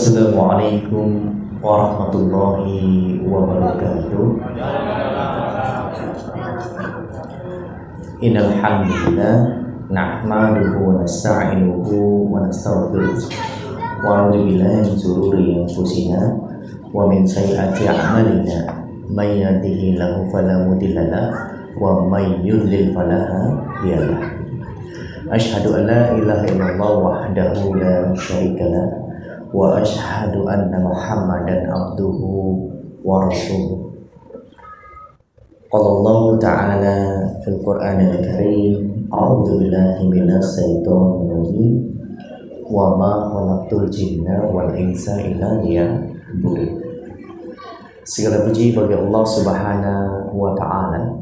Assalamualaikum warahmatullahi wabarakatuh. Innal hamdalillah nahmaduhu wa nasta'inuhu wa nastaghfiruh wa a'udzu billahi min shururi anfusina wa min sayyiati a'malina may yahdihillahu fala mudilla lahu wa may yudlil fala hadiya lahu. Asyhadu an la ilaha illallah wahdahu la syarika lahu wa asyhadu anna Muhammadan abduhu wa rasuluh. Qala Allah ta'ala fil Qur'anil Karim, a'udzu billahi minasy syaithanir rajim, wa ma khalaqtul jinna wal insa illa liya'budun. Segala puji bagi Allah Subhanahu wa ta'ala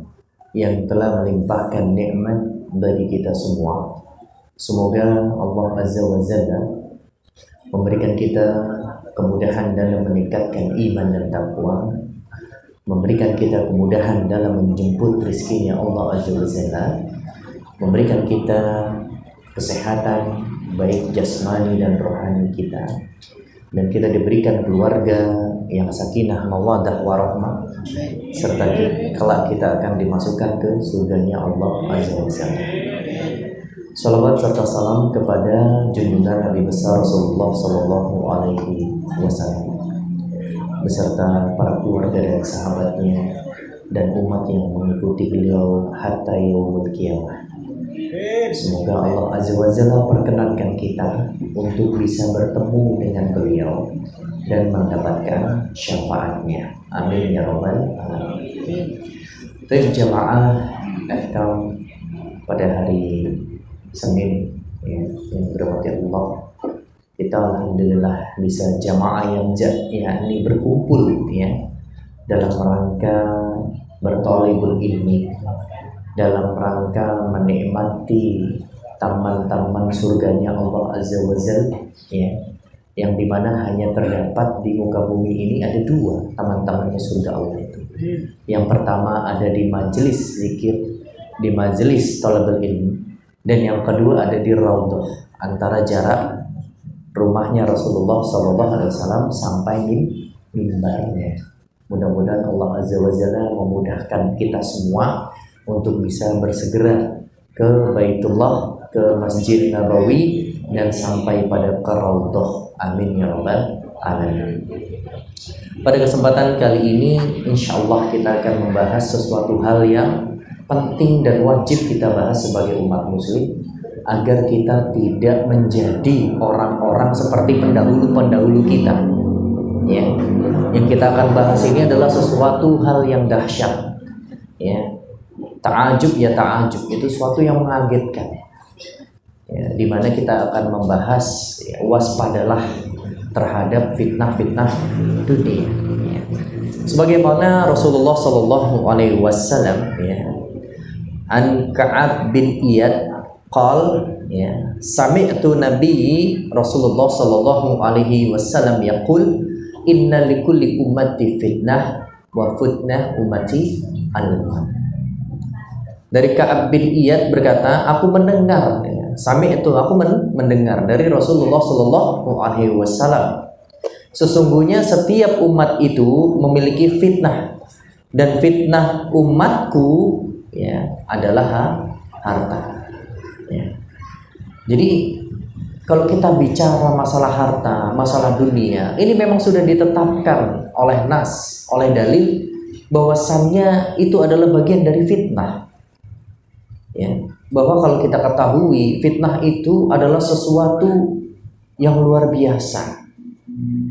yang telah melimpahkan nikmat bagi kita semua. Semoga Allah Azza wa Jalla memberikan kita kemudahan dalam meningkatkan iman dan takwa, memberikan kita kemudahan dalam menjemput rezekinya Allah Azza wa Jalla, memberikan kita kesehatan baik jasmani dan rohani kita, dan kita diberikan keluarga yang sakinah, mawaddah, warahmah, serta kelak kita akan dimasukkan ke surganya Allah Azza wa Jalla. Salawat serta salam kepada junjungan Nabi besar Rasulullah Sallallahu Alaihi Wasallam beserta para keluarga dan sahabatnya dan umat yang mengikuti beliau hatta yaumul qiyamah. Semoga Allah Azza wa Jalla perkenankan kita untuk bisa bertemu dengan beliau dan mendapatkan syafaatnya. Amin ya rabbal alamin. Jamaah FKM pada hari Senin ya, yang berhormat Allah, kita alhamdulillah bisa jamaah yang yakni berkumpul ya dalam rangka berthalibul ilmi, dalam rangka menikmati taman-taman surganya Allah Azza wa Jalla ya, yang dimana hanya terdapat di muka bumi ini ada dua taman-tamannya surga Allah itu. Yang pertama ada di majelis zikir, di majelis thalabul ilmi, dan yang kedua ada di Raudhah, antara jarak rumahnya Rasulullah SAW sampai mimbarnya. Mudah-mudahan Allah Azza wa Jalla memudahkan kita semua untuk bisa bersegera ke Baitullah, ke Masjid Nabawi, dan sampai pada ke Raudhah. Amin ya rabbal alamin. Pada kesempatan kali ini insyaallah kita akan membahas sesuatu hal yang penting dan wajib kita bahas sebagai umat muslim, agar kita tidak menjadi orang-orang seperti pendahulu-pendahulu kita ya. Yang kita akan bahas ini adalah sesuatu hal yang dahsyat ya. Ta'ajub ya ta'ajub, itu sesuatu yang mengagetkan ya, dimana kita akan membahas ya, waspadalah terhadap fitnah-fitnah dunia ya. Sebagaimana Rasulullah SAW ya, an Ka'ab bin Iyad qal ya, sami'tu Nabi Rasulullah sallallahu alaihi wasallam yaqul inna likulli ummati fitnah wa fitnah ummati al-maut. Dari Ka'ab bin Iyad berkata, aku mendengar ya, sami'tu, aku mendengar dari Rasulullah sallallahu alaihi wasallam, sesungguhnya setiap umat itu memiliki fitnah, dan fitnah umatku ya adalah harta ya. Jadi kalau kita bicara masalah harta, masalah dunia, ini memang sudah ditetapkan oleh nas, oleh dalil, bahwasannya itu adalah bagian dari fitnah ya. Bahwa kalau kita ketahui fitnah itu adalah sesuatu yang luar biasa,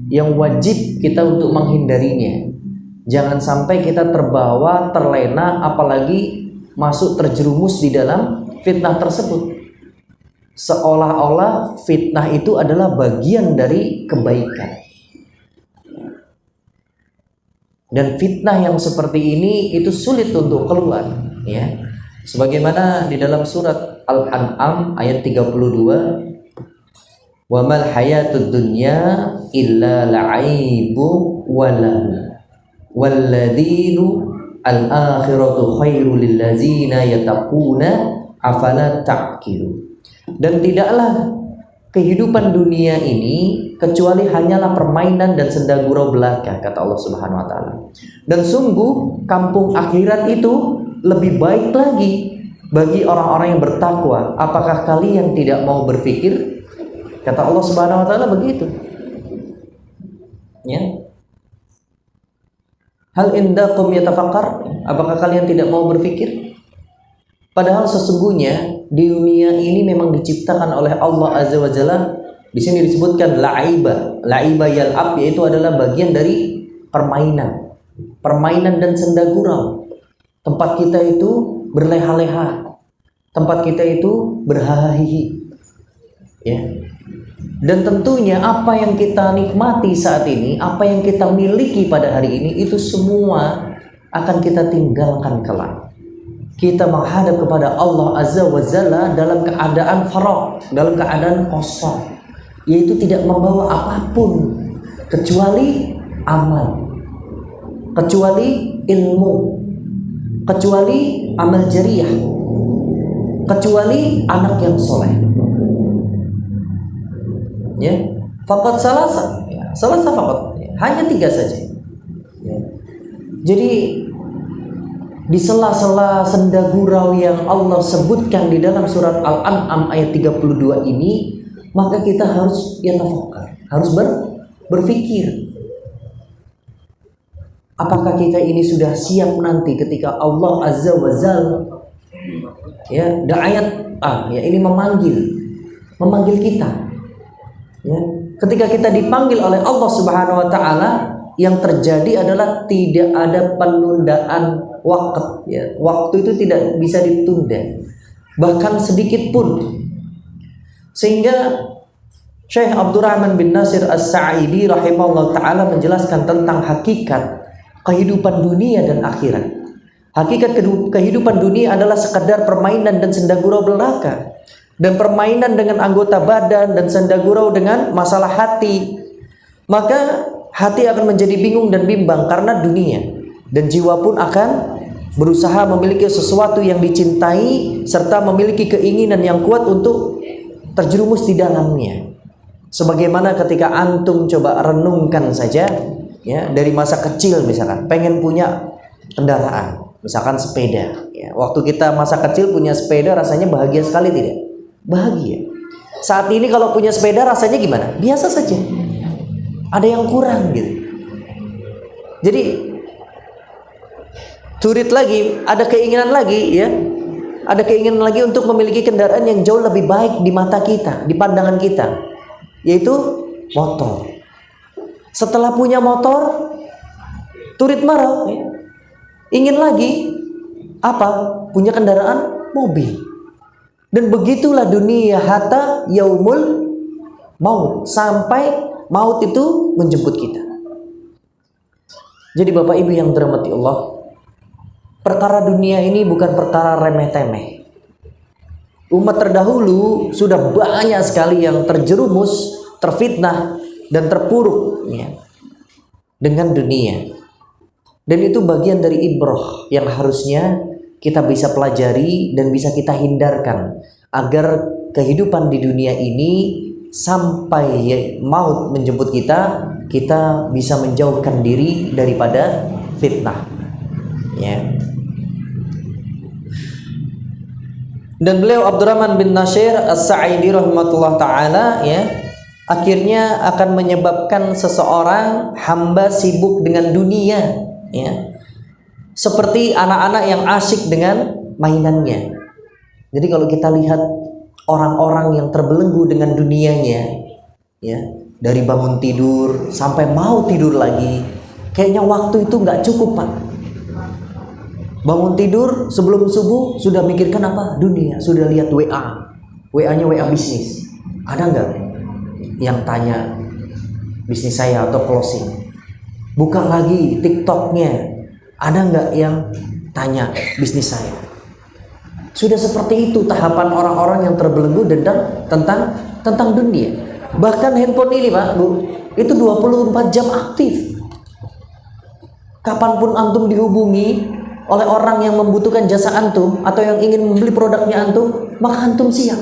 yang wajib kita untuk menghindarinya. Jangan sampai kita terbawa, terlena, apalagi masuk terjerumus di dalam fitnah tersebut, seolah-olah fitnah itu adalah bagian dari kebaikan. Dan fitnah yang seperti ini itu sulit untuk keluar ya. Sebagaimana di dalam surat Al-An'am ayat 32, wa mal hayatud dunya illa la'ibu walladinu al-akhiratu khairul lillazina yattaquna afala ta'qilu. Dan tidaklah kehidupan dunia ini kecuali hanyalah permainan dan senda gurau belaka, kata Allah Subhanahu wa taala. Dan sungguh kampung akhirat itu lebih baik lagi bagi orang-orang yang bertakwa. Apakah kalian tidak mau berpikir? Kata Allah Subhanahu wa taala begitu. Ya. Hal indakum yatafakkar? Apakah kalian tidak mau berpikir? Padahal sesungguhnya di dunia ini memang diciptakan oleh Allah Azza wa Jalla. Di sini disebutkan laiba yal'ab, yaitu adalah bagian dari permainan dan senda gurau. Tempat kita itu berleha-leha, tempat kita itu berhahihi, ya. Dan tentunya apa yang kita nikmati saat ini, apa yang kita miliki pada hari ini, itu semua akan kita tinggalkan kelak. Kita menghadap kepada Allah Azza wa Jalla dalam keadaan faragh, dalam keadaan kosong, yaitu tidak membawa apapun kecuali amal, kecuali ilmu, kecuali amal jariah, kecuali anak yang soleh. Ya, faqat salasa, faqat, hanya 3 saja. Ya. Jadi di sela-sela senda gurau yang Allah sebutkan di dalam surat Al-An'am ayat 32 ini, maka kita harus yatafakkar, harus berpikir. Apakah kita ini sudah siap nanti ketika Allah Azza wa Jalla, ya, ayat ini memanggil kita. Ya, ketika kita dipanggil oleh Allah Subhanahu wa taala, yang terjadi adalah tidak ada penundaan waktu, ya. Waktu itu tidak bisa ditunda bahkan sedikit pun. Sehingga Syekh Abdurrahman bin Nasir As-Sa'idi rahimahullah ta'ala menjelaskan tentang hakikat kehidupan dunia dan akhirat. Hakikat kehidupan dunia adalah sekedar permainan dan senda gurau belaka, dan permainan dengan anggota badan dan senda gurau dengan masalah hati. Maka hati akan menjadi bingung dan bimbang karena dunia, dan jiwa pun akan berusaha memiliki sesuatu yang dicintai serta memiliki keinginan yang kuat untuk terjerumus di dalamnya. Sebagaimana ketika antum coba renungkan saja, ya, dari masa kecil misalkan pengen punya kendaraan, misalkan sepeda, ya. Waktu kita masa kecil punya sepeda rasanya bahagia sekali, tidak? Bahagia. Saat ini kalau punya sepeda rasanya gimana? Biasa saja. Ada yang kurang gitu. Jadi turit lagi, ada keinginan lagi, ya. Ada keinginan lagi untuk memiliki kendaraan yang jauh lebih baik di mata kita, di pandangan kita, yaitu motor. Setelah punya motor, turit marah, ya. Ingin lagi apa? Punya kendaraan mobil. Dan begitulah dunia hatta yaumul maut, sampai maut itu menjemput kita. Jadi Bapak Ibu yang dirahmati Allah, perkara dunia ini bukan perkara remeh-temeh. Umat terdahulu sudah banyak sekali yang terjerumus, terfitnah dan terpuruk, ya, dengan dunia. Dan itu bagian dari ibrah yang harusnya kita bisa pelajari dan bisa kita hindarkan, agar kehidupan di dunia ini sampai maut menjemput kita, kita bisa menjauhkan diri daripada fitnah, ya. Dan beliau Abdurrahman bin Nasir As-Sa'idi rahmatullah ta'ala, ya, akhirnya akan menyebabkan seseorang hamba sibuk dengan dunia, ya, seperti anak-anak yang asyik dengan mainannya. Jadi kalau kita lihat orang-orang yang terbelenggu dengan dunianya, ya, dari bangun tidur sampai mau tidur lagi, kayaknya waktu itu nggak cukup, Pak. Bangun tidur sebelum subuh sudah mikirkan apa? Dunia. Sudah lihat WA-nya WA bisnis. Ada nggak yang tanya bisnis saya atau closing? Buka lagi TikToknya. Ada nggak yang tanya bisnis saya? Sudah seperti itu tahapan orang-orang yang terbelenggu tentang dunia. Bahkan handphone ini, Pak, Bu, itu 24 jam aktif. Kapanpun antum dihubungi oleh orang yang membutuhkan jasa antum atau yang ingin membeli produknya antum, maka antum siap.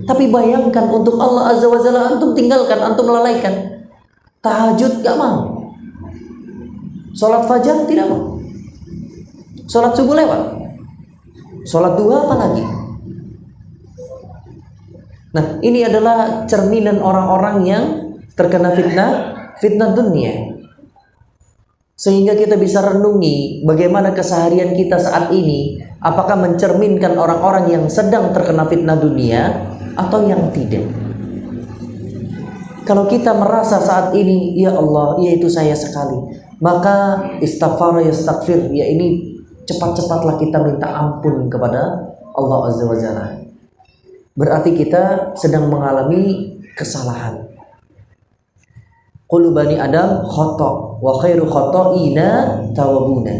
Tapi bayangkan untuk Allah Azza wa Jalla antum tinggalkan, antum lalaikan. Tahajud gak mau. Sholat fajar tidak mau. Sholat subuh lewat. Sholat duha apa lagi? Nah, ini adalah cerminan orang-orang yang terkena fitnah dunia. Sehingga kita bisa renungi bagaimana keseharian kita saat ini, apakah mencerminkan orang-orang yang sedang terkena fitnah dunia atau yang tidak. Kalau kita merasa saat ini, ya Allah, ya itu saya sekali, maka istighfar yastaghfir, ya ini cepat-cepatlah kita minta ampun kepada Allah Azza wa Jalla. Berarti kita sedang mengalami kesalahan. Qulu bani Adam khata' wa khairu khata'ina tawabuna.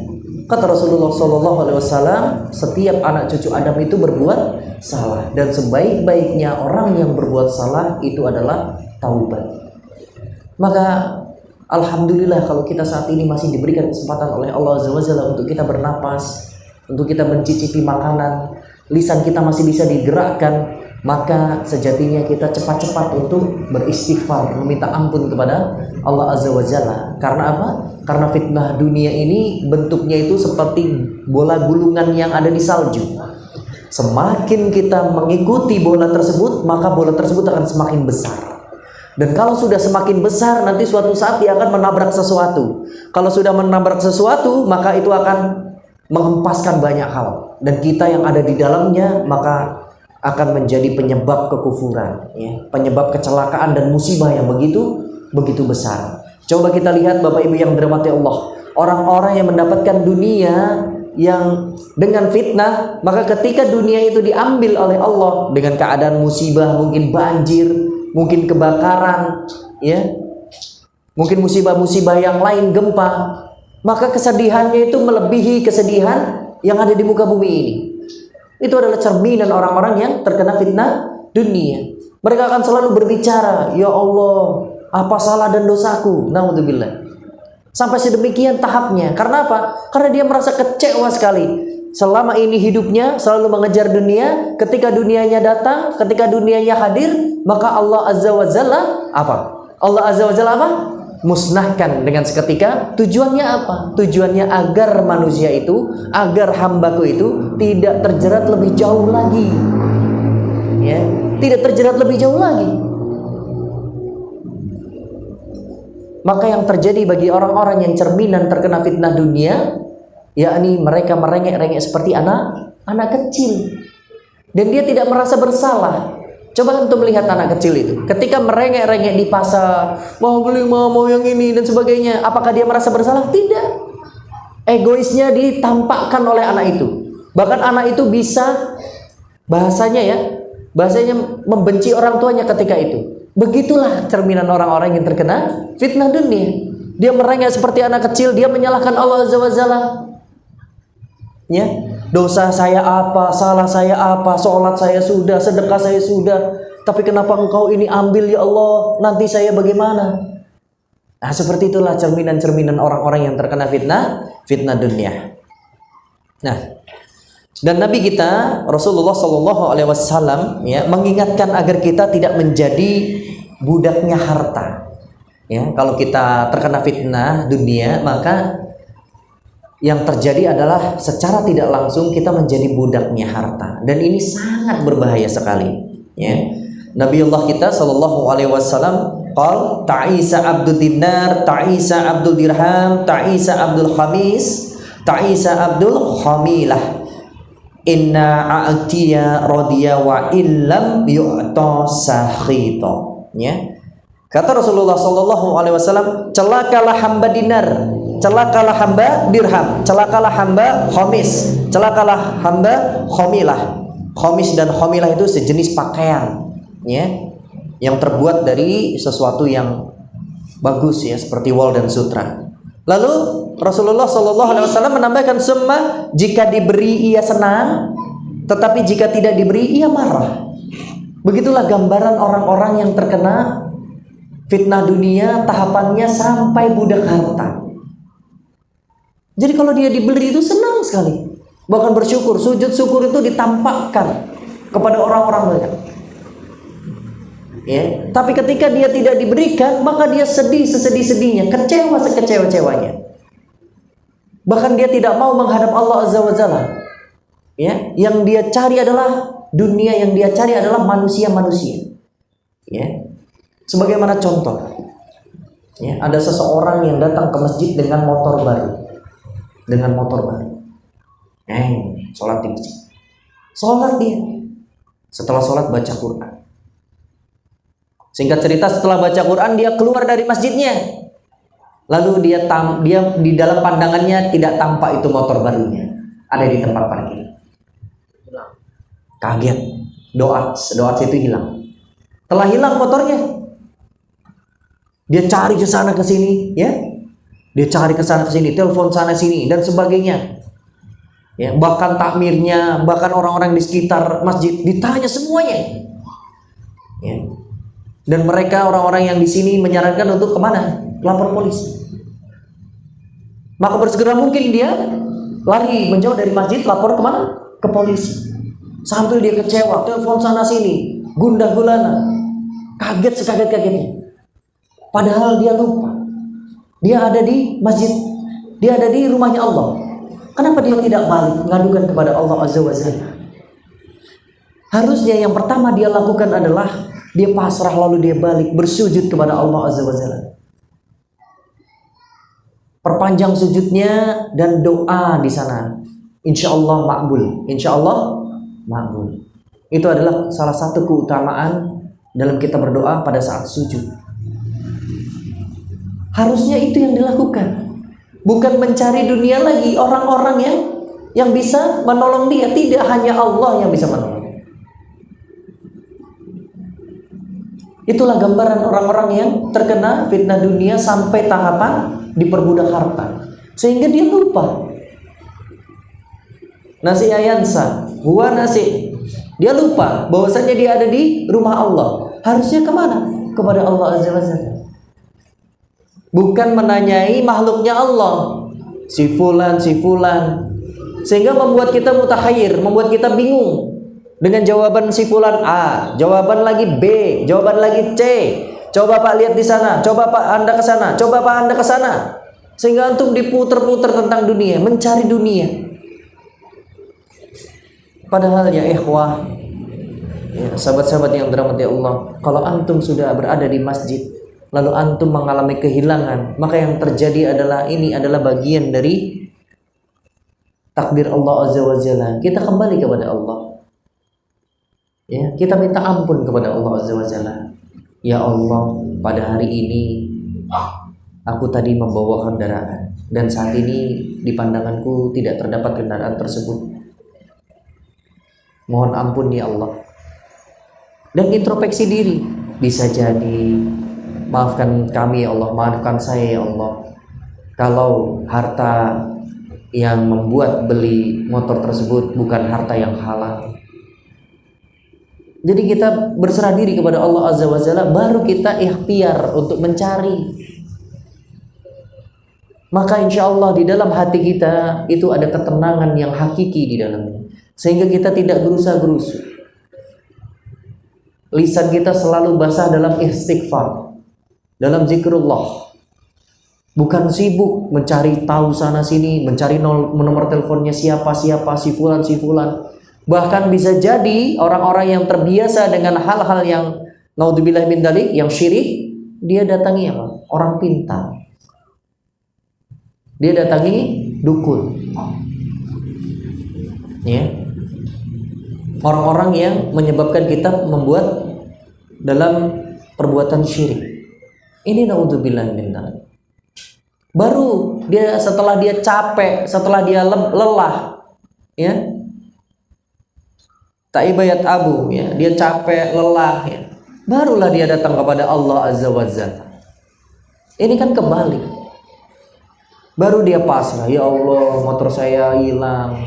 Kata Rasulullah SAW, setiap anak cucu Adam itu berbuat salah, dan sebaik-baiknya orang yang berbuat salah itu adalah taubat. Maka alhamdulillah kalau kita saat ini masih diberikan kesempatan oleh Allah Azza wa Jalla untuk kita bernapas, untuk kita mencicipi makanan, lisan kita masih bisa digerakkan, maka sejatinya kita cepat-cepat untuk beristighfar, meminta ampun kepada Allah Azza wa Jalla. Karena apa? Karena fitnah dunia ini bentuknya itu seperti bola gulungan yang ada di salju. Semakin kita mengikuti bola tersebut, maka bola tersebut akan semakin besar. Dan kalau sudah semakin besar, nanti suatu saat dia akan menabrak sesuatu. Kalau sudah menabrak sesuatu, maka itu akan menghempaskan banyak hal. Dan kita yang ada di dalamnya, maka akan menjadi penyebab kekufuran, ya, penyebab kecelakaan dan musibah yang begitu besar. Coba kita lihat Bapak Ibu yang dirahmati Allah, orang-orang yang mendapatkan dunia yang dengan fitnah, maka ketika dunia itu diambil oleh Allah dengan keadaan musibah, mungkin banjir, mungkin kebakaran, ya, mungkin musibah-musibah yang lain, gempa, maka kesedihannya itu melebihi kesedihan yang ada di muka bumi ini. Itu adalah cerminan orang-orang yang terkena fitnah dunia. Mereka akan selalu berbicara, ya Allah, apa salah dan dosaku? Naudzubillah. Sampai sedemikian tahapnya. Karena apa? Karena dia merasa kecewa sekali. Selama ini hidupnya selalu mengejar dunia. Ketika dunianya datang, ketika dunianya hadir, maka Allah Azza wa Jalla apa? Allah Azza wa Jalla apa? Musnahkan dengan seketika. Tujuannya apa? Tujuannya agar manusia itu, agar hambaku itu tidak terjerat lebih jauh lagi, ya, tidak terjerat lebih jauh lagi. Maka yang terjadi bagi orang-orang yang cerminan terkena fitnah dunia, yakni mereka merengek-rengek seperti anak kecil, dan dia tidak merasa bersalah. Coba untuk melihat anak kecil itu, ketika merengek-rengek di pasar, mau beli, mau yang ini dan sebagainya, apakah dia merasa bersalah? Tidak. Egoisnya ditampakkan oleh anak itu. Bahkan anak itu bisa bahasanya membenci orang tuanya ketika itu. Begitulah cerminan orang-orang yang terkena fitnah dunia. Dia merengek seperti anak kecil, dia menyalahkan Allah Azza wa Jalla. Ya, dosa saya apa, salah saya apa, sholat saya sudah, sedekah saya sudah, tapi kenapa engkau ini ambil ya Allah, nanti saya bagaimana? Nah, seperti itulah cerminan-cerminan orang-orang yang terkena fitnah dunia. Nah, dan Nabi kita Rasulullah Shallallahu Alaihi Wasallam ya mengingatkan agar kita tidak menjadi budaknya harta. Ya, kalau kita terkena fitnah dunia, maka yang terjadi adalah secara tidak langsung kita menjadi budaknya harta, dan ini sangat berbahaya sekali. Ya, Nabi Allah kita Shallallahu Alaihi Wasallam qal ta'isa abdul dinar, ta'isa abdul dirham, ta'isa abdul khamis, ta'isa abdul khamilah. Inna a'tiya radiya wa illam yu'ta sakhita. Ya. Kata Rasulullah Shallallahu Alaihi Wasallam, celakalah hamba dinar, celakalah hamba dirham, celakalah hamba khamis, celakalah hamba khamilah. Khamis dan khamilah itu sejenis pakaian, ya, yang terbuat dari sesuatu yang bagus, ya, seperti wol dan sutra. Lalu Rasulullah Shallallahu Alaihi Wasallam menambahkan, semua jika diberi ia senang, tetapi jika tidak diberi ia marah. Begitulah gambaran orang-orang yang terkena fitnah dunia, tahapannya sampai budak harta. Jadi kalau dia diberi itu senang sekali, bahkan bersyukur, sujud syukur itu ditampakkan kepada orang-orang banyak. Ya, tapi ketika dia tidak diberikan, maka dia sedih sesedih-sedihnya, kecewa sekecewa-cewanya. Bahkan dia tidak mau menghadap Allah Azza wa Jalla. Ya, yang dia cari adalah dunia, yang dia cari adalah manusia-manusia. Ya. Sebagaimana contoh, ya, ada seseorang yang datang ke masjid dengan motor baru. Sholat di masjid. Sholat dia. Setelah sholat baca Quran. Singkat cerita, setelah baca Quran dia keluar dari masjidnya. Lalu dia di dalam pandangannya tidak tampak itu motor barunya, ada di tempat parkir. Kaget, doa itu hilang. Telah hilang motornya, dia cari ke sana ke sini, ya. Dia cari ke sana ke sini, telepon sana sini dan sebagainya. Ya, bahkan takmirnya, bahkan orang-orang di sekitar masjid ditanya semuanya. Ya. Dan mereka orang-orang yang di sini menyarankan untuk kemana? Lapor polisi. Maka bersegera mungkin dia lari menjauh dari masjid, lapor kemana? Ke polisi. Sambil dia kecewa, telepon sana sini, gundah gulana, kaget sekaget-kagetnya. Padahal dia lupa, dia ada di masjid, dia ada di rumahnya Allah. Kenapa dia tidak balik mengadukan kepada Allah Azza wa Jalla? Harusnya yang pertama dia lakukan adalah dia pasrah, lalu dia balik bersujud kepada Allah Azza wa Jalla. Perpanjang sujudnya dan doa di sana. Insya Allah makbul. Insya Allah makbul. Itu adalah salah satu keutamaan dalam kita berdoa pada saat sujud. Harusnya itu yang dilakukan. Bukan mencari dunia lagi, orang-orang yang bisa menolong dia. Tidak hanya Allah yang bisa menolong. Itulah gambaran orang-orang yang terkena fitnah dunia sampai tahapan diperbudak harta, sehingga dia lupa. Nasi ayansa, huwa nasi. Dia lupa bahwasanya dia ada di rumah Allah. Harusnya kemana? Kepada Allah Azza wa Jalla. Bukan menanyai makhluknya Allah, si fulan. Sehingga membuat kita mutakhayir, membuat kita bingung. Dengan jawaban si fulan A, jawaban lagi B, jawaban lagi C. Coba Pak lihat di sana, coba Pak Anda ke sana, coba Pak Anda ke sana. Sehingga antum diputer-puter tentang dunia, mencari dunia. Padahal ya ikhwah, ya, sahabat-sahabat yang dirahmati Allah, kalau antum sudah berada di masjid, lalu antum mengalami kehilangan, maka yang terjadi adalah ini adalah bagian dari takdir Allah Azza wa Jalla. Kita kembali kepada Allah. Ya, kita minta ampun kepada Allah Azza wa Jalla. Ya Allah, pada hari ini aku tadi membawa kendaraan dan saat ini di pandanganku tidak terdapat kendaraan tersebut. Mohon ampun ya Allah. Dan introspeksi diri. Bisa jadi, maafkan kami ya Allah, maafkan saya ya Allah. Kalau harta yang membuat beli motor tersebut bukan harta yang halal. Jadi kita berserah diri kepada Allah Azza wa Jalla, baru kita ikhtiar untuk mencari. Maka insya Allah di dalam hati kita itu ada ketenangan yang hakiki di dalamnya, sehingga kita tidak gerusa-gerusu. Lisan kita selalu basah dalam istighfar, dalam zikrullah. Bukan sibuk mencari tahu sana sini, mencari nomor teleponnya siapa, si fulan. Bahkan bisa jadi orang-orang yang terbiasa dengan hal-hal yang naudzubillah min dzalik, yang syirik, dia datangi apa? Orang pintar. Dia datangi dukun. Ya. Orang-orang yang menyebabkan kita membuat dalam perbuatan syirik. Ini naudzubillah min dzalik. Baru dia setelah dia capek, setelah dia lelah, ya. Taibayat abu, ya, dia capek, lelah, ya. Barulah dia datang kepada Allah Azza wa Jalla. Ini kan kebalik. Baru dia pasrah, ya Allah, motor saya hilang.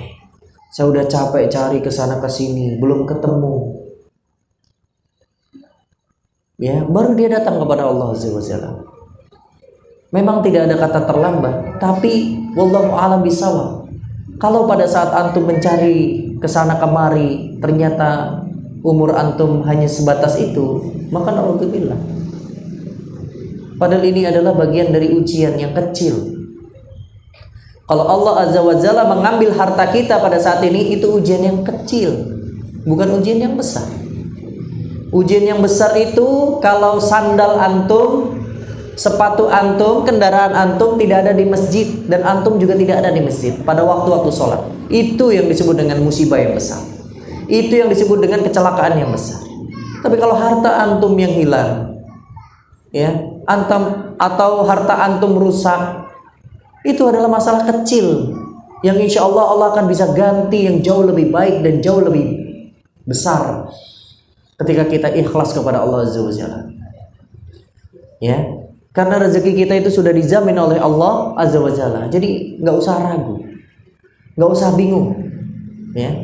Saya udah capek cari ke sana ke sini, belum ketemu. Ya, baru dia datang kepada Allah Azza wa Jalla. Memang tidak ada kata terlambat, tapi wallahu a'lam bishawab. Kalau pada saat antum mencari kesana kemari ternyata umur antum hanya sebatas itu, maka naudzubillah. Padahal ini adalah bagian dari ujian yang kecil. Kalau Allah Azza wa Jalla mengambil harta kita pada saat ini, itu ujian yang kecil, bukan ujian yang besar. Ujian yang besar itu kalau sandal antum, sepatu antum, kendaraan antum tidak ada di masjid, dan antum juga tidak ada di masjid pada waktu-waktu sholat. Itu yang disebut dengan musibah yang besar. Itu yang disebut dengan kecelakaan yang besar. Tapi kalau harta antum yang hilang, ya, antum atau harta antum rusak, itu adalah masalah kecil yang insya Allah akan bisa ganti yang jauh lebih baik dan jauh lebih besar ketika kita ikhlas kepada Allah Azza wa Jalla. Ya, karena rezeki kita itu sudah dijamin oleh Allah Azza wa Jalla. Jadi nggak usah ragu, nggak usah bingung. Ya,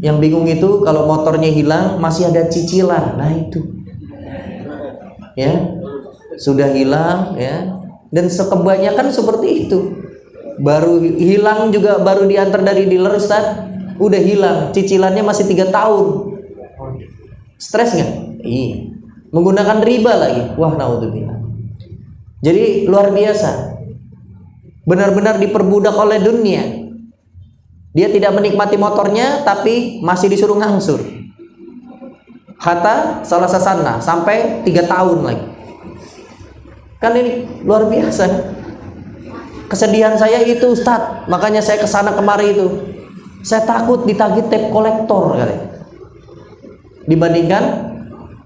yang bingung itu kalau motornya hilang masih ada cicilan. Nah itu, ya, sudah hilang, ya. Dan kebanyakan seperti itu. Baru hilang juga baru diantar dari dealer, Ustaz, udah hilang, cicilannya masih 3 tahun. Stres nggak? Iya. Menggunakan riba lagi. Wah, naudzubillah. Jadi luar biasa. Benar-benar diperbudak oleh dunia. Dia tidak menikmati motornya, tapi masih disuruh ngangsur. Kata salah sasana sampai 3 tahun lagi. Kan ini luar biasa. Kesedihan saya itu, Ustaz. Makanya saya kesana kemari itu. Saya takut ditagih tape kolektor kali. Dibandingkan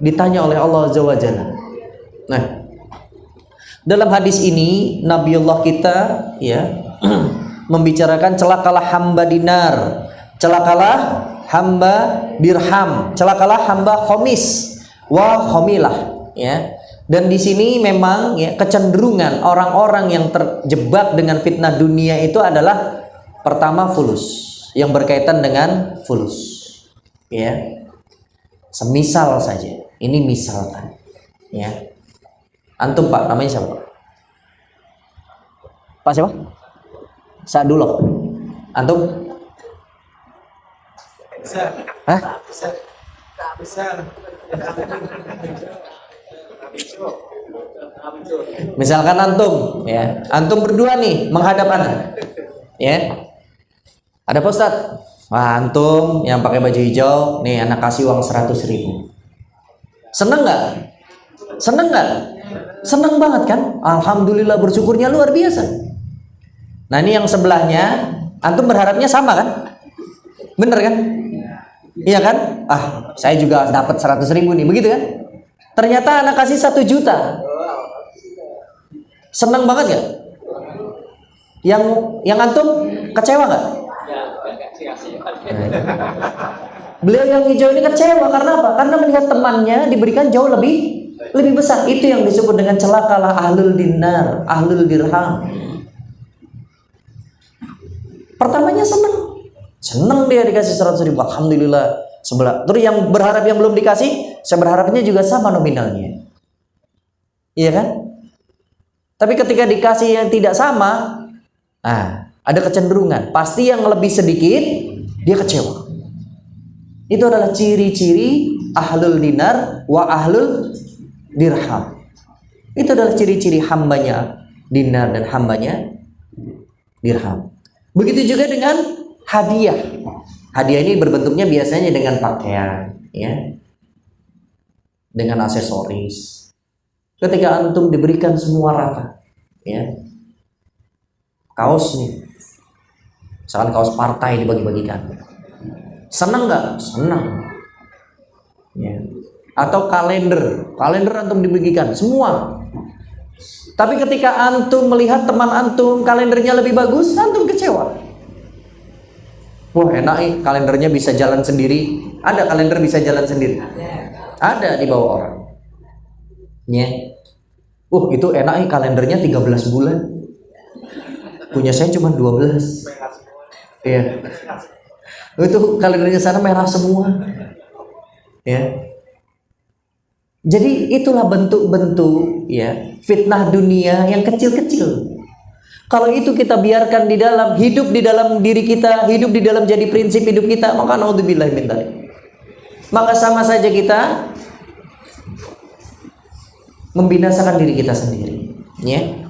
ditanya oleh Allah Azza wa Jalla. Nah, dalam hadis ini Nabiullah kita, ya, membicarakan celakalah hamba dinar, celakalah hamba dirham, celakalah hamba khomis wa khomilah, ya. Dan di sini memang, ya, kecenderungan orang-orang yang terjebak dengan fitnah dunia itu adalah pertama fulus, yang berkaitan dengan fulus, ya. Semisal saja, ini misalkan, ya. Antum Pak, namanya siapa? Pak siapa? Sadullah. Antum? Hah? Misalkan antum, ya, antum berdua nih menghadap anak, ya. Ada Pak Ustaz? Wah, antum yang pakai baju hijau, nih anak kasih uang 100.000. Seneng nggak? Seneng nggak? Seneng banget kan? Alhamdulillah, bersyukurnya luar biasa. Nah, ini yang sebelahnya, antum berharapnya sama kan? Bener kan? Iya kan? Ah, saya juga dapat 100.000 nih, begitu kan? Ternyata anak kasih 1 juta. Seneng banget gak? Yang antum kecewa nggak? Beliau yang hijau ini kecewa karena apa? Karena melihat temannya diberikan jauh lebih besar. Itu yang disebut dengan celakalah ahlul dinar, ahlul dirham. Pertamanya seneng dia dikasih 100.000, alhamdulillah. Sebelah. Terus yang berharap yang belum dikasih, saya berharapnya juga sama nominalnya. Iya kan? Tapi ketika dikasih yang tidak sama, ada kecenderungan. Pasti yang lebih sedikit dia kecewa. Itu adalah ciri-ciri ahlul dinar wa ahlul dirham. Itu adalah ciri-ciri hambanya dinar dan hambanya dirham. Begitu juga dengan hadiah. Hadiah ini berbentuknya biasanya dengan pakaian, ya, dengan aksesoris. Ketika antum diberikan semua rata, ya, kaos nih, misalkan kaos partai dibagi-bagikan, senang nggak? Senang, ya. Atau kalender antum dibagikan semua. Tapi ketika antum melihat teman antum kalendernya lebih bagus, antum kecewa. Wah, enak nih, kalendernya bisa jalan sendiri. Ada kalender bisa jalan sendiri? Ada di bawah orang. Ya. Itu enak nih, kalendernya 13 bulan. Punya saya cuma 12. Iya. Itu kalendernya sana merah semua. Ya. Jadi itulah bentuk-bentuk, ya, fitnah dunia yang kecil-kecil. Kalau itu kita biarkan di dalam hidup, di dalam diri kita, hidup di dalam jadi prinsip hidup kita, maka naudzubillah min dzalik. maka sama saja kita membinasakan diri kita sendiri, ya.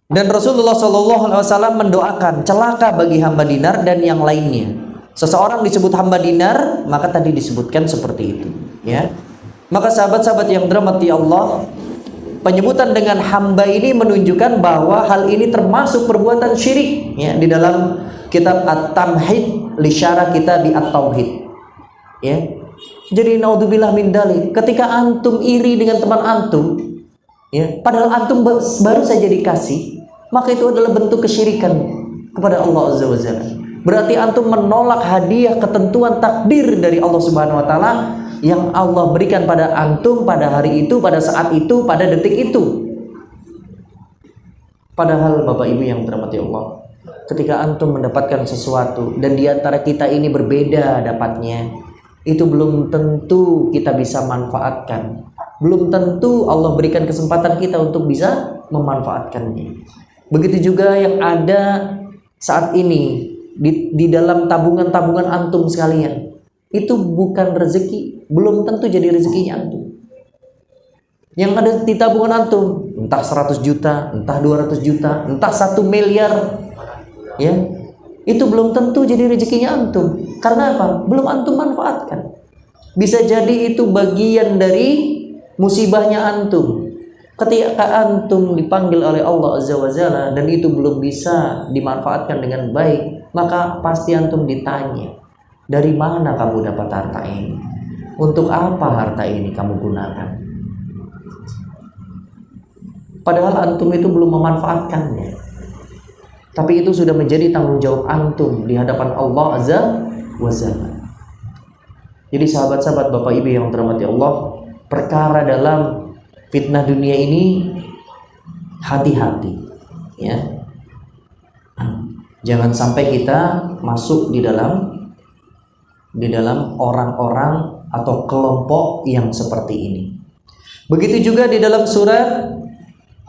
Dan Rasulullah SAW mendoakan celaka bagi hamba dinar dan yang lainnya. Seseorang disebut hamba dinar, maka tadi disebutkan seperti itu, ya. Maka sahabat-sahabat yang dirahmati Allah, penyebutan dengan hamba ini menunjukkan bahwa hal ini termasuk perbuatan syirik, ya, di dalam kitab At-Tamhid li syarah kitab At-Tauhid, ya. Jadi naudzubillah min dzalik, ketika antum iri dengan teman antum, ya, padahal antum baru saja dikasih, maka itu adalah bentuk kesyirikan kepada Allah Azza wa Jalla. Berarti antum menolak hadiah ketentuan takdir dari Allah Subhanahu wa taala yang Allah berikan pada antum pada hari itu, pada saat itu, pada detik itu. Padahal Bapak Ibu yang dirahmati Allah, ketika antum mendapatkan sesuatu dan di antara kita ini berbeda dapatnya, itu belum tentu kita bisa manfaatkan. Belum tentu Allah berikan kesempatan kita untuk bisa memanfaatkannya. Begitu juga yang ada saat ini di dalam tabungan-tabungan antum sekalian. Itu bukan rezeki, belum tentu jadi rezekinya antum. Yang ada di tabungan antum, entah 100 juta, entah 200 juta, entah 1 miliar, ya, itu belum tentu jadi rezekinya antum. Karena apa? Belum antum manfaatkan. Bisa jadi itu bagian dari musibahnya antum. Ketika antum dipanggil oleh Allah Azza wa Jalla dan itu belum bisa dimanfaatkan dengan baik, maka pasti antum ditanya, dari mana kamu dapat harta ini? Untuk apa harta ini kamu gunakan? Padahal antum itu belum memanfaatkannya. Tapi itu sudah menjadi tanggung jawab antum di hadapan Allah Azza wa Jalla. Jadi sahabat-sahabat Bapak Ibu yang dirahmati Allah, perkara dalam fitnah dunia ini hati-hati, ya. Jangan sampai kita masuk di dalam orang-orang atau kelompok yang seperti ini. Begitu juga di dalam surat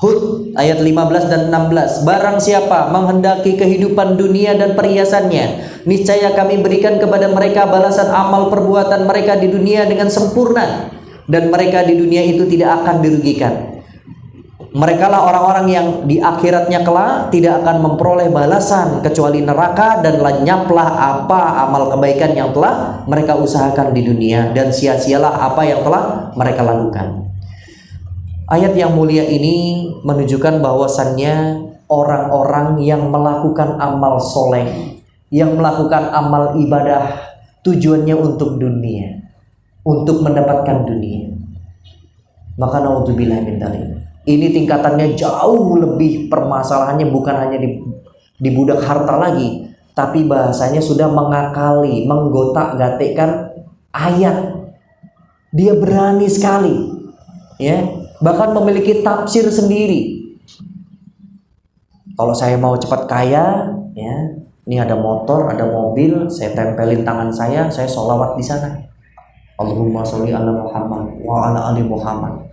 Hud ayat 15 dan 16. Barang siapa menghendaki kehidupan dunia dan perhiasannya, niscaya kami berikan kepada mereka balasan amal perbuatan mereka di dunia dengan sempurna, dan mereka di dunia itu tidak akan dirugikan. Mereka lah orang-orang yang di akhiratnya kelak tidak akan memperoleh balasan kecuali neraka, dan lenyaplah apa amal kebaikan yang telah mereka usahakan di dunia, dan sia-sialah apa yang telah mereka lakukan. Ayat yang mulia ini menunjukkan bahwasannya orang-orang yang melakukan amal soleh, yang melakukan amal ibadah, tujuannya untuk dunia, untuk mendapatkan dunia, maka naudzubillah min dzalik. Ini tingkatannya jauh lebih, permasalahannya bukan hanya di budak harta lagi, tapi bahasanya sudah mengakali, menggotak-gatikkan ayat. Dia berani sekali, ya, bahkan memiliki tafsir sendiri. Kalau saya mau cepat kaya, ya, ini ada motor, ada mobil, saya tempelin tangan saya sholawat di sana. Allahumma sholli ala Muhammad wa ala ali Muhammad.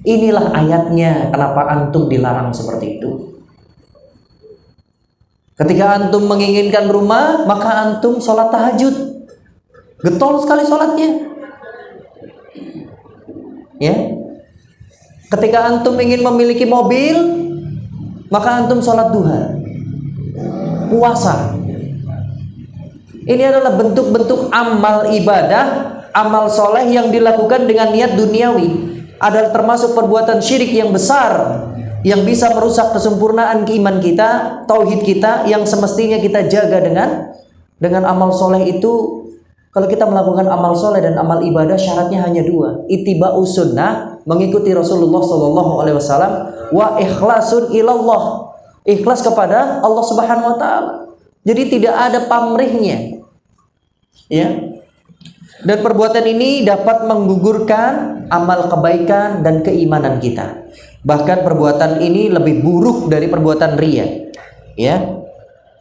Inilah ayatnya kenapa antum dilarang seperti itu. Ketika antum menginginkan rumah, maka antum sholat tahajud. Getol sekali sholatnya, ya. Ketika antum ingin memiliki mobil, maka antum sholat duha, puasa. Ini adalah bentuk-bentuk amal ibadah, amal soleh yang dilakukan dengan niat duniawi. Adalah termasuk perbuatan syirik yang besar, yang bisa merusak kesempurnaan keiman kita, tauhid kita, yang semestinya kita jaga dengan amal soleh itu. Kalau kita melakukan amal soleh dan amal ibadah, syaratnya hanya dua: ittiba'us sunnah, mengikuti Rasulullah SAW, wa ikhlasun ilallah, ikhlas kepada Allah Subhanahu wa taala. Jadi tidak ada pamrihnya, ya. Dan perbuatan ini dapat menggugurkan amal kebaikan dan keimanan kita. Bahkan perbuatan ini lebih buruk dari perbuatan riya, ya.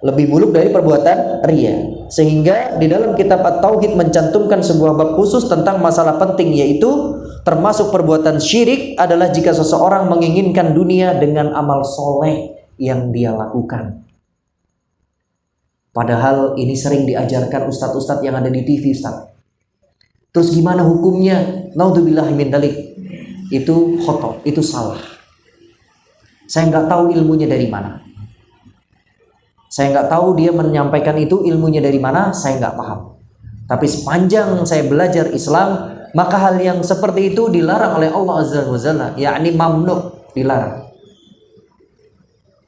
Lebih buruk dari perbuatan riya. Sehingga di dalam kitab At-Tauhid mencantumkan sebuah bab khusus tentang masalah penting, yaitu termasuk perbuatan syirik adalah jika seseorang menginginkan dunia dengan amal soleh yang dia lakukan. Padahal ini sering diajarkan ustadz-ustadz yang ada di TV, Ustadz. Terus gimana hukumnya? Naudzubillah min dalik. Itu khotob, itu salah. Saya nggak tahu ilmunya dari mana. Saya nggak tahu dia menyampaikan itu ilmunya dari mana, saya nggak paham. Tapi sepanjang saya belajar Islam, maka hal yang seperti itu dilarang oleh Allah Azza wa Jalla, yakni mamnu, dilarang.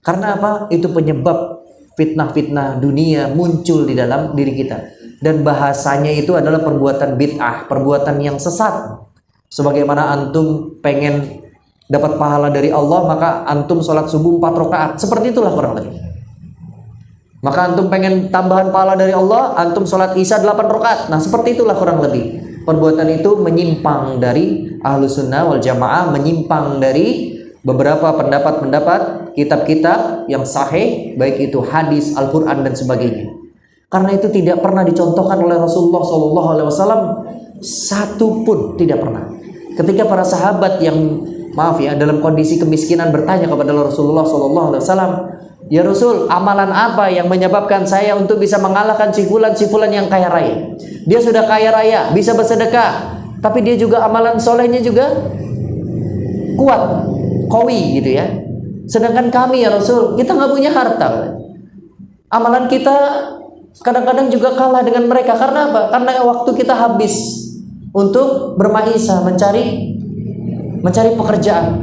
Karena apa? Itu penyebab fitnah-fitnah dunia muncul di dalam diri kita. Dan bahasanya itu adalah perbuatan bid'ah, perbuatan yang sesat. Sebagaimana antum pengen dapat pahala dari Allah, maka antum sholat subuh 4 rakaat. Seperti itulah kurang lebih. Maka antum pengen tambahan pahala dari Allah, antum sholat isya 8 rakaat. Nah, seperti itulah kurang lebih. Perbuatan itu menyimpang dari Ahlus Sunnah wal Jamaah, menyimpang dari beberapa pendapat-pendapat kitab-kitab yang sahih, baik itu hadis, Al-Quran dan sebagainya. Karena itu tidak pernah dicontohkan oleh Rasulullah SAW, satu pun tidak pernah. Ketika para sahabat yang dalam kondisi kemiskinan bertanya kepada Rasulullah SAW, ya Rasul, amalan apa yang menyebabkan saya untuk bisa mengalahkan si fulan yang kaya raya? Dia sudah kaya raya, bisa bersedekah, tapi dia juga amalan solehnya juga kuat, qawi gitu ya. Sedangkan kami ya Rasul, kita nggak punya harta. Amalan kita kadang-kadang juga kalah dengan mereka. Karena apa? Karena waktu kita habis untuk bermaisha, mencari pekerjaan.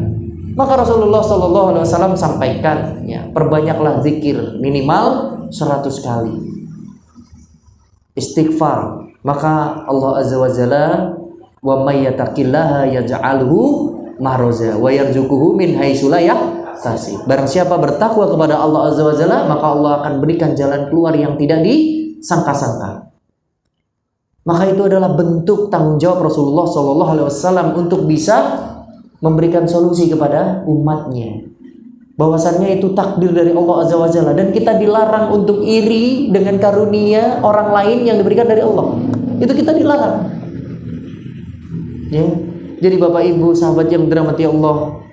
Maka Rasulullah SAW sampaikan, ya, perbanyaklah zikir minimal 100 kali. Istighfar. Maka Allah Azza wa Jalla, wa may yattaqillaha yaj'alhu mahraja wa yarzuquhu min haitsu la yahtasib. Barang siapa bertakwa kepada Allah Azza wa Jalla, maka Allah akan berikan jalan keluar yang tidak disangka-sangka. Maka itu adalah bentuk tanggung jawab Rasulullah SAW untuk bisa memberikan solusi kepada umatnya. Bahwasannya itu takdir dari Allah Azza wa Jalla, dan kita dilarang untuk iri dengan karunia orang lain yang diberikan dari Allah. Itu kita dilarang. Ya. Jadi Bapak Ibu sahabat yang dirahmati Allah,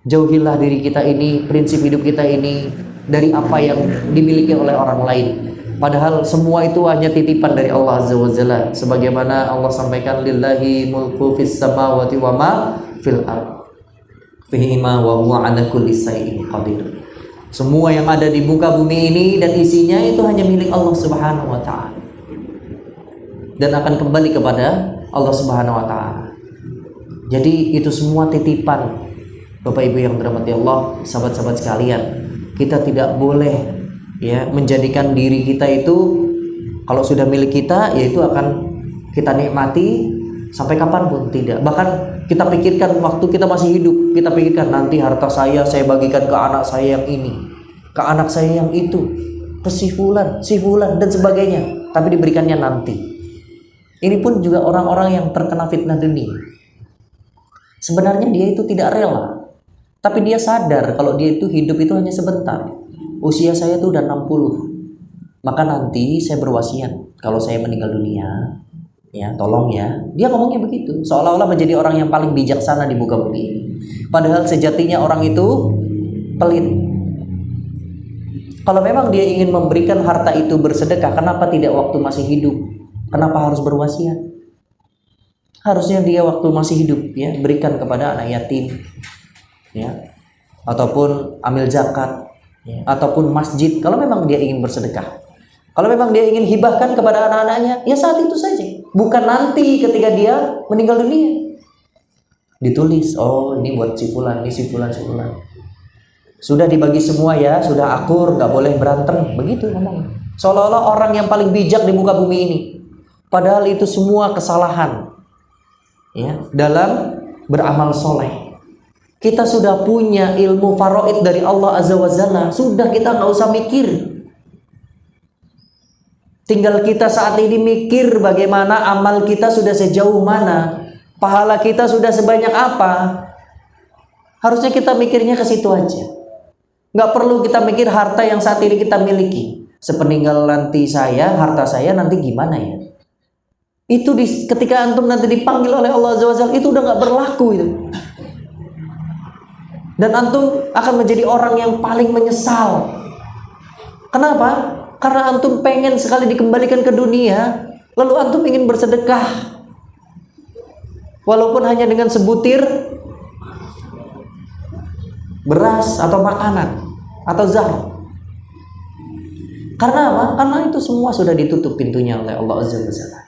jauhilah diri kita ini, prinsip hidup kita ini dari apa yang dimiliki oleh orang lain. Padahal semua itu hanya titipan dari Allah Azza wa Jalla. Sebagaimana Allah sampaikan, lillahi mulku fis samawati wa ma fil ard. Fihima wa huwa ala kulli syai'in qadir. Semua yang ada di muka bumi ini dan isinya itu hanya milik Allah Subhanahu wa taala. Dan akan kembali kepada Allah Subhanahu wa taala. Jadi itu semua titipan. Bapak Ibu yang dirahmati Allah, sahabat-sahabat sekalian, kita tidak boleh ya menjadikan diri kita itu kalau sudah milik kita, yaitu akan kita nikmati sampai kapanpun. Tidak. Bahkan kita pikirkan waktu kita masih hidup, kita pikirkan nanti harta saya bagikan ke anak saya yang ini, ke anak saya yang itu, ke si fulan dan sebagainya. Tapi diberikannya nanti. Ini pun juga orang-orang yang terkena fitnah dunia. Sebenarnya dia itu tidak rela, tapi dia sadar kalau dia itu hidup itu hanya sebentar. Usia saya itu udah 60, maka nanti saya berwasiat kalau saya meninggal dunia, ya tolong ya. Dia ngomongnya begitu, seolah-olah menjadi orang yang paling bijaksana di muka bumi ini. Padahal sejatinya orang itu pelit. Kalau memang dia ingin memberikan harta itu bersedekah, kenapa tidak waktu masih hidup? Kenapa harus berwasiat? Harusnya dia waktu masih hidup ya berikan kepada anak yatim, ya, ataupun ambil zakat, ya, ataupun masjid. Kalau memang dia ingin bersedekah, kalau memang dia ingin hibahkan kepada anak-anaknya, ya saat itu saja, bukan nanti ketika dia meninggal dunia. Ditulis, oh ini buat si fulan, ini si fulan. Sudah dibagi semua ya, sudah akur, nggak boleh berantem, begitu ngomong. Seolah-olah orang yang paling bijak di muka bumi ini. Padahal itu semua kesalahan. Ya, dalam beramal soleh. Kita sudah punya ilmu faraid dari Allah Azza wa Jalla, sudah, kita nggak usah mikir. Tinggal kita saat ini mikir bagaimana amal kita sudah sejauh mana, pahala kita sudah sebanyak apa. Harusnya kita mikirnya ke situ aja. Nggak perlu kita mikir harta yang saat ini kita miliki. Sepeninggal nanti saya, harta saya nanti gimana ya? Itu ketika antum nanti dipanggil oleh Allah Azza wa Jalla, itu udah nggak berlaku itu. Dan antum akan menjadi orang yang paling menyesal. Kenapa? Karena antum pengen sekali dikembalikan ke dunia, lalu antum ingin bersedekah, walaupun hanya dengan sebutir beras atau makanan atau zahar. Karena apa? Karena itu semua sudah ditutup pintunya oleh Allah Azza wa Jalla.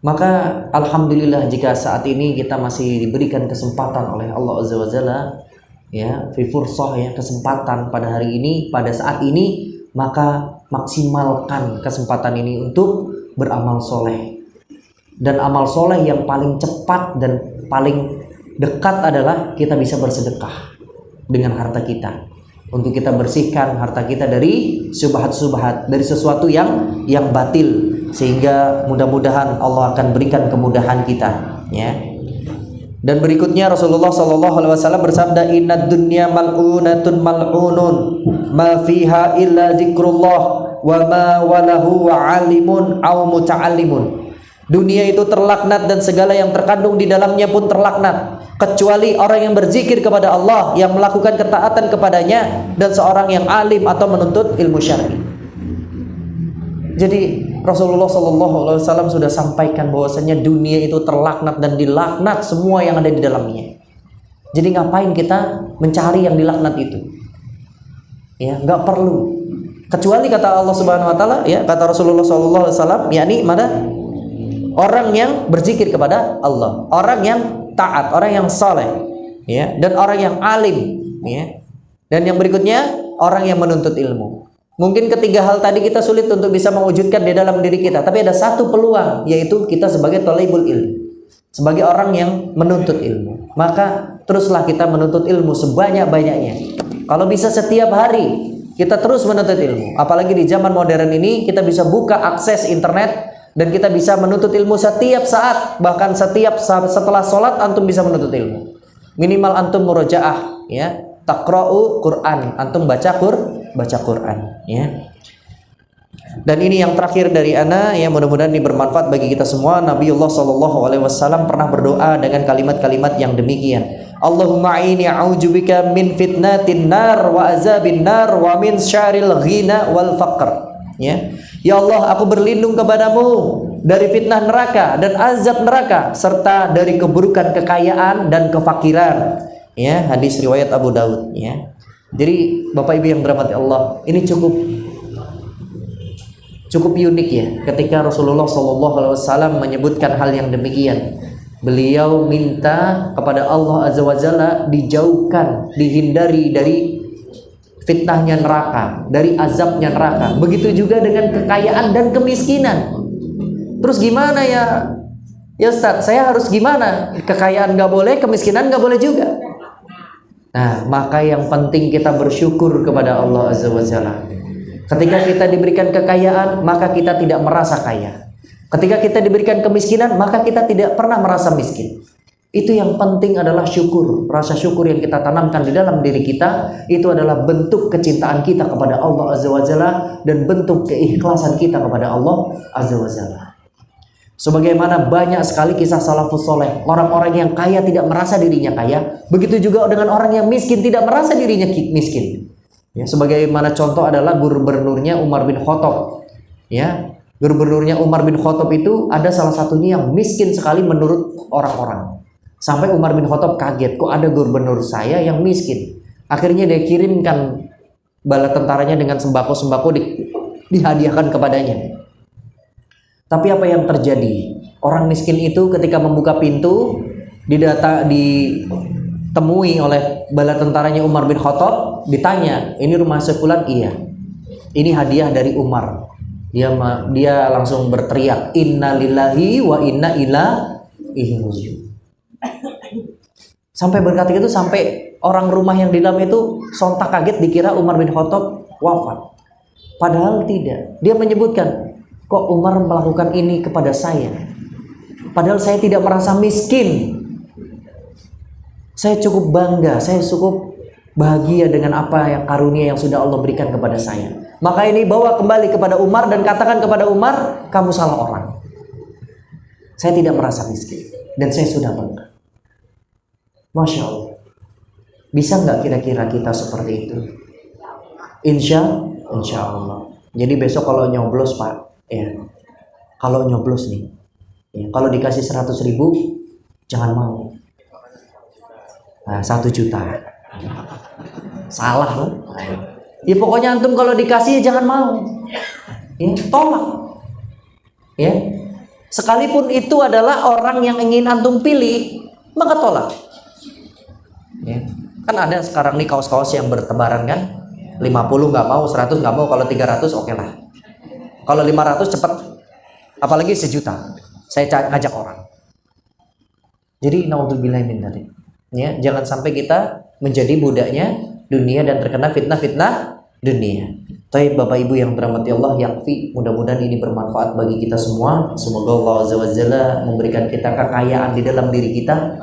Maka alhamdulillah jika saat ini kita masih diberikan kesempatan oleh Allah Azza wa Jalla, ya, fi fursah, ya, kesempatan pada hari ini, pada saat ini, maka maksimalkan kesempatan ini untuk beramal soleh. Dan amal soleh yang paling cepat dan paling dekat adalah kita bisa bersedekah dengan harta kita, untuk kita bersihkan harta kita dari subhat-subhat, dari sesuatu yang batil, sehingga mudah-mudahan Allah akan berikan kemudahan kita, ya. Dan berikutnya Rasulullah SAW bersabda, "Innad dunya mal'unatun mal'unun ma fiha illa zikrullah wa ma walahu alimun aw muta'allimun." Dunia itu terlaknat dan segala yang terkandung di dalamnya pun terlaknat, kecuali orang yang berzikir kepada Allah, yang melakukan ketaatan kepadanya, dan seorang yang alim atau menuntut ilmu syar'i. Jadi Rasulullah SAW sudah sampaikan bahwasanya dunia itu terlaknat dan dilaknat semua yang ada di dalamnya. Jadi ngapain kita mencari yang dilaknat itu? Ya, nggak perlu. Kecuali kata Allah Subhanahu Wa Taala, ya, kata Rasulullah SAW, yakni mana? Orang yang berzikir kepada Allah, orang yang taat, orang yang saleh, ya, dan orang yang alim, ya. Dan yang berikutnya orang yang menuntut ilmu. Mungkin ketiga hal tadi kita sulit untuk bisa mewujudkan di dalam diri kita, tapi ada satu peluang, yaitu kita sebagai thalibul ilmu, sebagai orang yang menuntut ilmu. Maka teruslah kita menuntut ilmu sebanyak-banyaknya. Kalau bisa setiap hari kita terus menuntut ilmu. Apalagi di zaman modern ini kita bisa buka akses internet dan kita bisa menuntut ilmu setiap saat, bahkan setiap saat setelah sholat antum bisa menuntut ilmu. Minimal antum murojaah, ya, taqra'u Quran, antum baca Quran, ya. Dan ini yang terakhir dari ana, ya, mudah-mudahan ini bermanfaat bagi kita semua. Nabiullah SAW pernah berdoa dengan kalimat-kalimat yang demikian. Allahumma inni a'udzubika min fitnatin nar wa azabin nar wa min syarril ghina wal faqr. Ya Allah, aku berlindung kepadamu dari fitnah neraka dan azab neraka, serta dari keburukan kekayaan dan kefakiran. Ya, hadis riwayat Abu Daud, ya. Jadi Bapak Ibu yang dirahmati Allah, ini cukup unik, ya, ketika Rasulullah SAW menyebutkan hal yang demikian. Beliau minta kepada Allah Azza wa Jalla dijauhkan, dihindari dari fitnahnya neraka, dari azabnya neraka. Begitu juga dengan kekayaan dan kemiskinan. Terus gimana ya Ustaz, saya harus gimana? Kekayaan gak boleh, kemiskinan gak boleh juga. Nah, maka yang penting kita bersyukur kepada Allah Azza wa Jalla. Ketika kita diberikan kekayaan, maka kita tidak merasa kaya. Ketika kita diberikan kemiskinan, maka kita tidak pernah merasa miskin. Itu yang penting adalah syukur. Rasa syukur yang kita tanamkan di dalam diri kita, itu adalah bentuk kecintaan kita kepada Allah Azza wa Jalla dan bentuk keikhlasan kita kepada Allah Azza wa Jalla. Sebagaimana banyak sekali kisah salafus soleh, orang-orang yang kaya tidak merasa dirinya kaya, begitu juga dengan orang yang miskin tidak merasa dirinya miskin. Ya, sebagaimana contoh adalah gubernurnya Umar bin Khattab. Ya, gubernurnya Umar bin Khattab itu ada salah satunya yang miskin sekali menurut orang-orang. Sampai Umar bin Khattab kaget, kok ada gubernur saya yang miskin. Akhirnya dia kirimkan bala tentaranya dengan sembako-sembako dihadiahkan kepadanya. Tapi apa yang terjadi? Orang miskin itu ketika membuka pintu, ditemui oleh bala tentaranya Umar bin Khattab, ditanya, ini rumah sefulan? Iya. Ini hadiah dari Umar. Dia langsung berteriak, Inna lillahi wa inna ilaihi raji'un. Sampai berkata itu, sampai orang rumah yang di dalam itu sontak kaget, dikira Umar bin Khattab wafat. Padahal tidak. Dia menyebutkan, kok Umar melakukan ini kepada saya? Padahal saya tidak merasa miskin. Saya cukup bangga, saya cukup bahagia dengan apa yang karunia yang sudah Allah berikan kepada saya. Maka ini bawa kembali kepada Umar dan katakan kepada Umar, kamu salah orang. Saya tidak merasa miskin dan saya sudah bangga. Masya Allah. Bisa nggak kira-kira kita seperti itu? Insya Allah. Jadi besok kalau nyoblos Pak, ya, kalau nyoblos nih, ya, kalau dikasih 100.000 jangan mau. Nah, 1 juta. Salah loh. Ya pokoknya antum kalau dikasih ya jangan mau. Ya, tolak. Ya. Sekalipun itu adalah orang yang ingin antum pilih, maka tolak. Ya. Kan ada sekarang nih kaos-kaos yang bertebaran kan? 50 nggak mau, 100 nggak mau, kalau 300 oke lah. Kalau 500 cepat, apalagi 1 juta. Saya ngajak orang. Jadi naudzubillah min dzalik. Ya, jangan sampai kita menjadi budaknya dunia dan terkena fitnah-fitnah dunia. Baik Bapak Ibu yang dirahmati Allah, yakfi, mudah-mudahan ini bermanfaat bagi kita semua. Semoga Allah Azza wa Jalla memberikan kita kekayaan di dalam diri kita.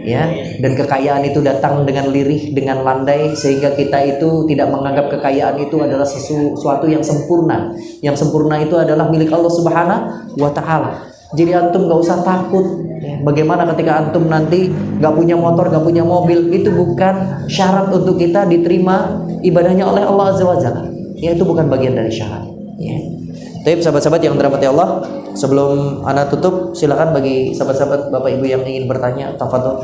Ya, dan kekayaan itu datang dengan lirih, dengan landai, sehingga kita itu tidak menganggap kekayaan itu adalah sesuatu yang sempurna. Yang sempurna itu adalah milik Allah Subhanahu wa taala. Jadi antum gak usah takut. Ya, bagaimana ketika antum nanti gak punya motor, gak punya mobil, itu bukan syarat untuk kita diterima ibadahnya oleh Allah Azza wa Jalla. Ya, itu bukan bagian dari syarat. Ya. Tapi sahabat-sahabat yang dirahmati Allah, sebelum ana tutup, silakan bagi sahabat-sahabat Bapak Ibu yang ingin bertanya, tafadhol.